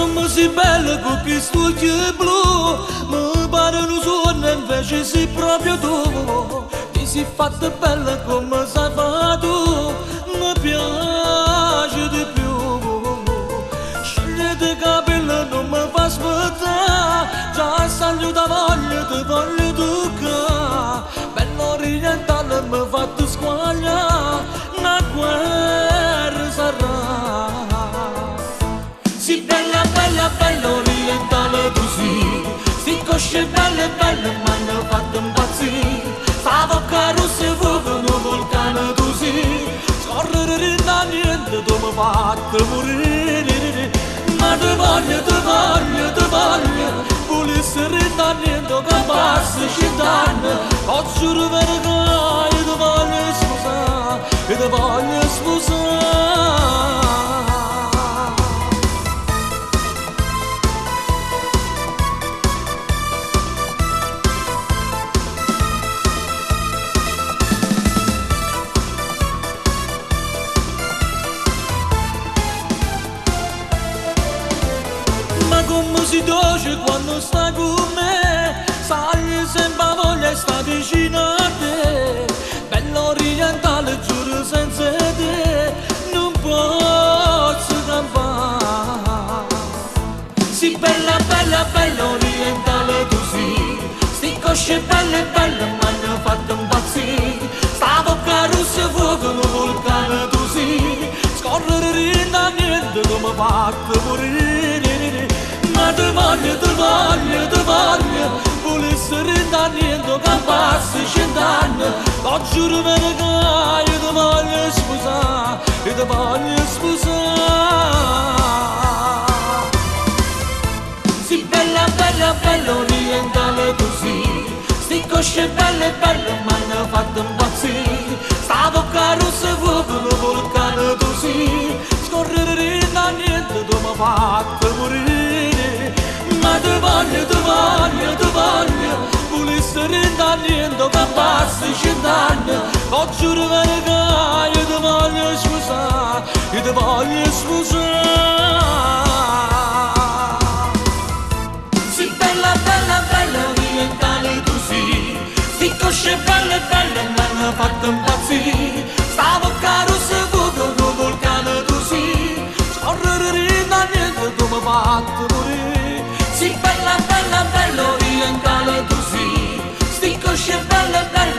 come sei bella con questo occhio blu, mi pare un sogno invece sei proprio tu. Ti sei fatta bella come sei fatta tu, mi piace di più. Scegliete capelli non mi fa aspettare, già saliu da voglia ti voglio toccare. Bello orientale mi fa squagliare, una guerra sarà. Si bella, bella, bella orientale tu sì, si cosce belle, belle, mi hanno fatto impazzire. Sta bocca rossa e fuoco, un vulcano tu sì, scorrere da niente, tu mi hai fatto morire. Ma ti voglio, ti voglio, ti voglio, volessi da niente che passi cittadino. Ho giuro verità, io ti voglio sposare, io ti voglio sposare. Come si dolce quando stai con me, sai sempre voglia e sta vicino a te. Bello orientale, giuro senza te non posso campare. Si bella, bella, bella orientale tu sì, sti cosce belle, belle mi hanno fatto impazzire. Sta bocca rossa e fuoco, un vulcano tu sì, scorrere da niente tu mi hai fatto morire. Ma ti voglio, ti voglio, ti voglio, volessi da niente che passi cent'anni. Lo giuro verità, io ti voglio sposare, io ti voglio sposare. Si bella, bella, bella orientale tu sì, sti cosce belle, belle mi hanno fatto impazzire. Sta bocca rossa e fuoco, un vulcano tu sì, scorrere da niente tu mi hai fatto morire. Ma ti voglio, ti voglio, ti voglio, volessi da niente che passi cent'anni. Lo giuro verità, io ti voglio sposare, io ti voglio sposare. Si bella, bella, bella orientale tu sì, sti cosce belle, belle mi hanno fatto impazzire. Sta bocca rossa e fuoco, un vulcano tu sì, scorrere da niente tu mi hai fatto morire. Si bella, bella, bella orientale tu sì, sti cosce belle, belle